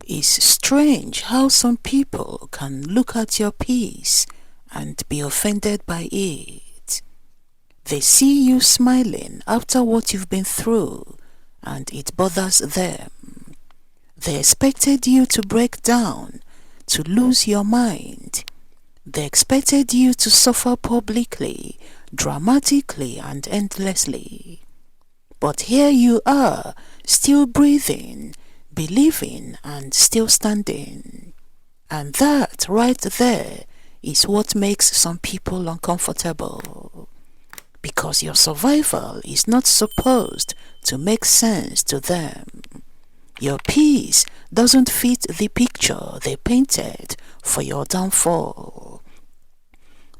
It's strange how some people can look at your peace and be offended by it. They see you smiling after what you've been through, and it bothers them. They expected you to break down, to lose your mind. They expected you to suffer publicly, dramatically, and endlessly. But here you are, still breathing, believing, and still standing. And that right there is what makes some people uncomfortable. Because your survival is not supposed to make sense to them. Your peace doesn't fit the picture they painted for your downfall.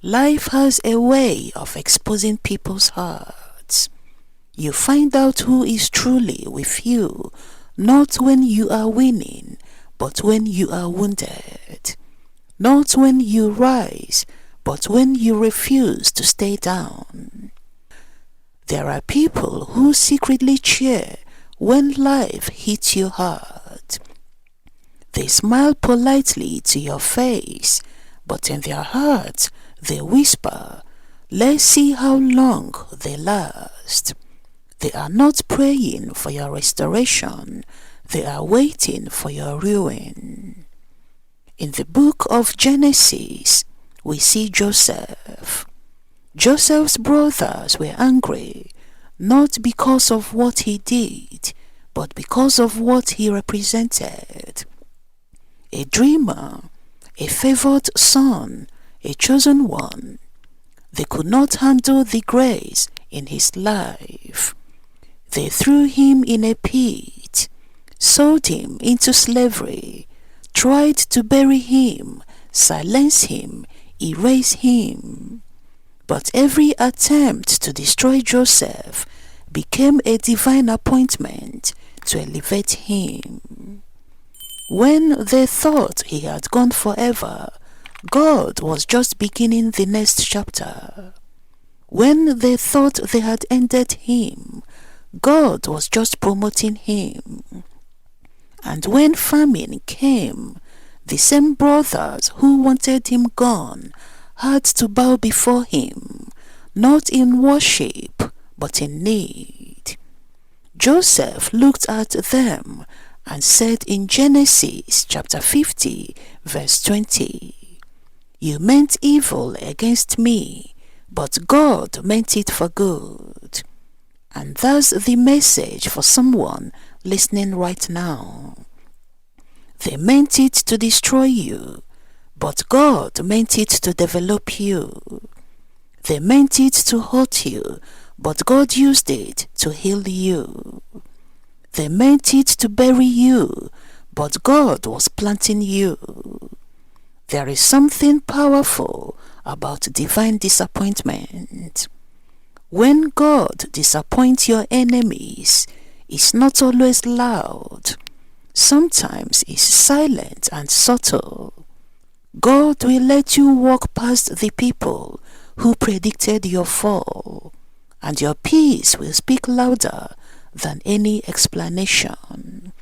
Life has a way of exposing people's hearts. You find out who is truly with you, not when you are winning, but when you are wounded. Not when you rise, but when you refuse to stay down. There are people who secretly cheer when life hits you hard. They smile politely to your face, but in their hearts they whisper, "Let's see how long they last." They are not praying for your restoration, they are waiting for your ruin. In the book of Genesis, we see Joseph. Joseph's brothers were angry, not because of what he did, but because of what he represented. A dreamer, a favored son, a chosen one. They could not handle the grace in his life. They threw him in a pit, sold him into slavery, tried to bury him, silence him, erase him. But every attempt to destroy Joseph became a divine appointment to elevate him. When they thought he had gone forever, God was just beginning the next chapter. When they thought they had ended him, God was just promoting him. And when famine came, the same brothers who wanted him gone had to bow before him, not in worship, but in need. Joseph looked at them and said in Genesis chapter 50, verse 20, "You meant evil against me, but God meant it for good." And that's the message for someone listening right now. They meant it to destroy you, but God meant it to develop you. They meant it to hurt you, but God used it to heal you. They meant it to bury you, but God was planting you. There is something powerful about divine disappointment. When God disappoints your enemies, it's not always loud. Sometimes it's silent and subtle. God will let you walk past the people who predicted your fall, and your peace will speak louder than any explanation.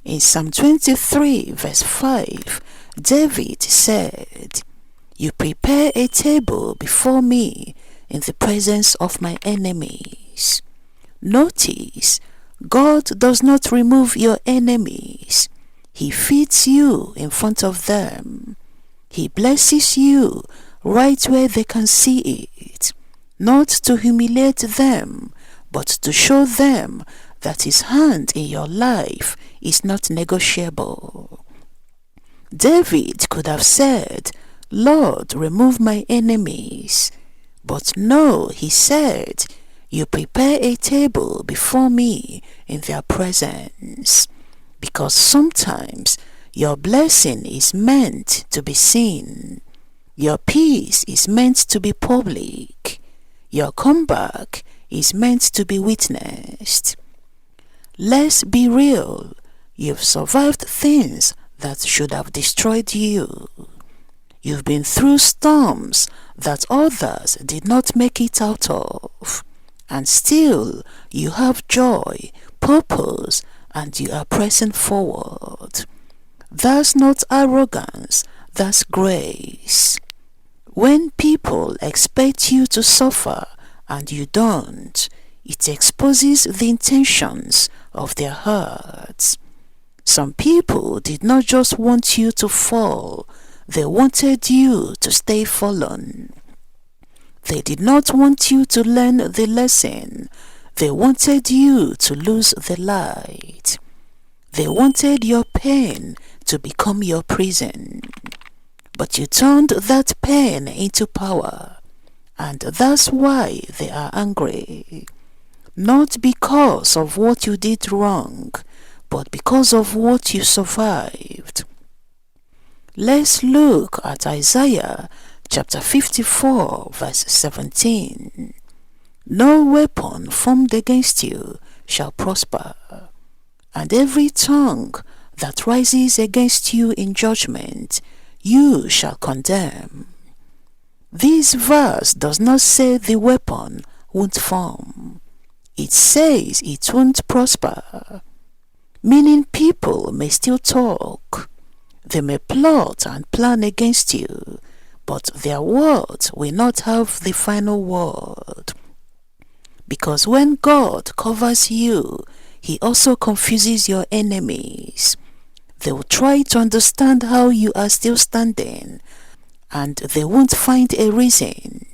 In Psalm 23 verse 5, David said, "You prepare a table before me in the presence of my enemies." Notice, God does not remove your enemies. He feeds you in front of them. He blesses you right where they can see it, not to humiliate them, but to show them that His hand in your life is not negotiable. David could have said, "Lord, remove my enemies." But no, he said, "You prepare a table before me in their presence." Because sometimes your blessing is meant to be seen. Your peace is meant to be public. Your comeback is meant to be witnessed. Let's be real. You've survived things that should have destroyed you. You've been through storms that others did not make it out of. And still, you have joy, purpose, and you are pressing forward. That's not arrogance, that's grace. When people expect you to suffer and you don't, it exposes the intentions of their hearts. Some people did not just want you to fall, they wanted you to stay fallen. They did not want you to learn the lesson, they wanted you to lose the light. They wanted your pain to become your prison. But you turned that pain into power, and that's why they are angry. Not because of what you did wrong, but because of what you survived. Let's look at Isaiah chapter 54 verse 17. No weapon formed against you shall prosper, and every tongue that rises against you in judgment you shall condemn. This verse does not say the weapon won't form. It says it won't prosper. Meaning people may still talk. They may plot and plan against you, but their words will not have the final word. Because when God covers you, He also confuses your enemies. They will try to understand how you are still standing, and they won't find a reason.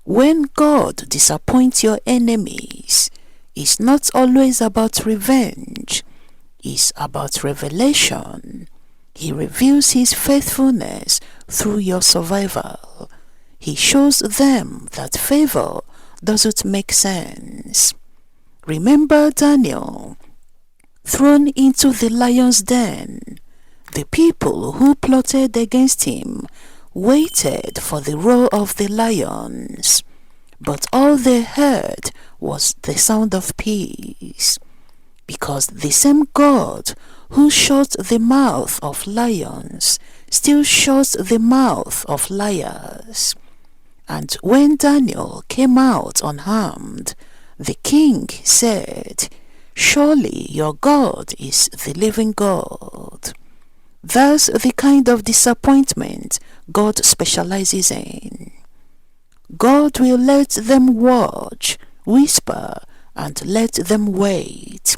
When God disappoints your enemies, it's not always about revenge, it's about revelation. He reveals His faithfulness through your survival. He shows them that favor doesn't make sense. Remember Daniel, thrown into the lion's den. The people who plotted against him waited for the roar of the lions, but all they heard was the sound of peace, because the same God who shut the mouth of lions still shuts the mouth of liars. And when Daniel came out unharmed, the king said, "Surely your God is the living God." That's the kind of disappointment God specializes in. God will let them watch, whisper, and let them wait.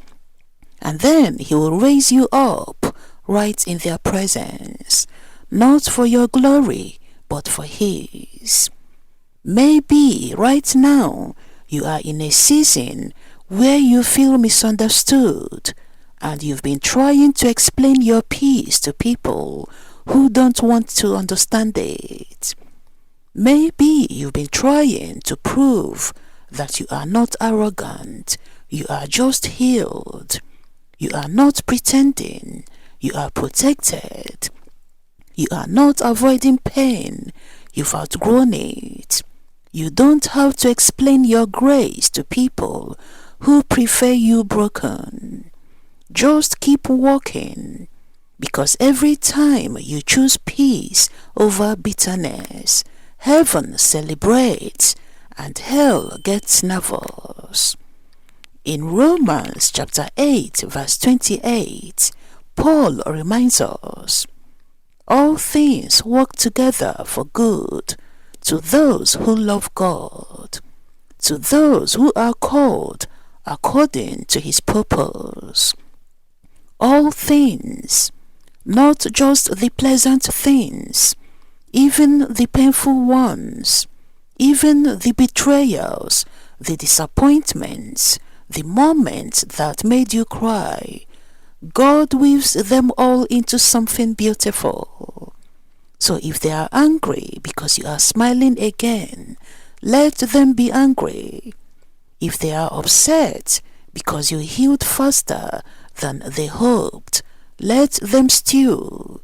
And then He will raise you up right in their presence, not for your glory, but for His. Maybe right now you are in a season where you feel misunderstood, and you've been trying to explain your peace to people who don't want to understand it. Maybe you've been trying to prove that you are not arrogant, you are just healed. You are not pretending, you are protected. You are not avoiding pain, you've outgrown it. You don't have to explain your grace to people who prefer you broken. Just keep walking, because every time you choose peace over bitterness, heaven celebrates and hell gets nervous. In Romans chapter 8 verse 28, Paul reminds us, all things work together for good to those who love God, to those who are called according to His purpose. All things, not just the pleasant things, even the painful ones, even the betrayals, the disappointments, the moments that made you cry. God weaves them all into something beautiful. So if they are angry because you are smiling again, let them be angry. If they are upset because you healed faster than they hoped, let them stew.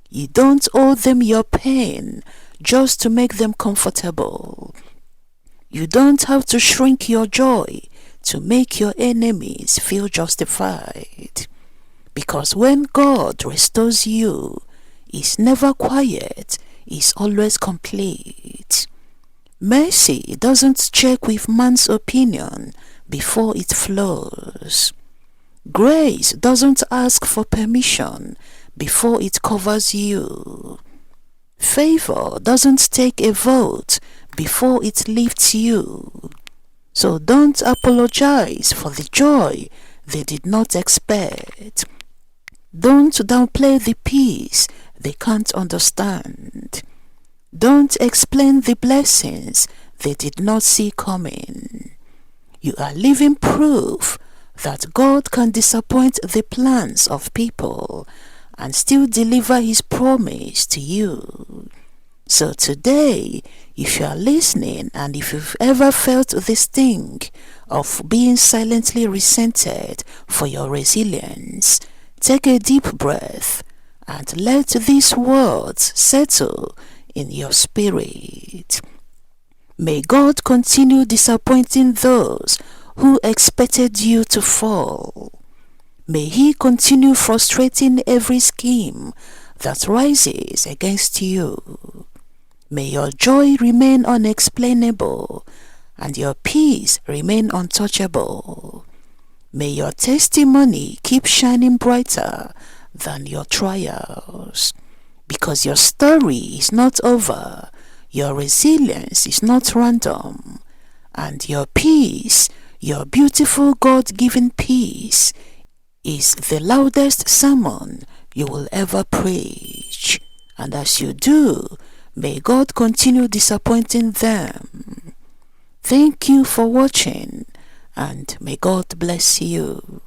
You don't owe them your pain just to make them comfortable. You don't have to shrink your joy to make your enemies feel justified. Because when God restores you, He's never quiet, He's always complete. Mercy doesn't check with man's opinion before it flows. Grace doesn't ask for permission before it covers you. Favour doesn't take a vote before it lifts you. So don't apologize for the joy they did not expect. Don't downplay the peace they can't understand. Don't explain the blessings they did not see coming. You are living proof that God can disappoint the plans of people and still deliver His promise to you. So today, if you are listening and if you've ever felt the sting of being silently resented for your resilience, take a deep breath and let these words settle in your spirit. May God continue disappointing those who expected you to fall. May He continue frustrating every scheme that rises against you. May your joy remain unexplainable and your peace remain untouchable. May your testimony keep shining brighter than your trials. Because your story is not over, your resilience is not random, and your peace, your beautiful God-given peace, is the loudest sermon you will ever preach. And as you do, may God continue disappointing them. Thank you for watching, and may God bless you.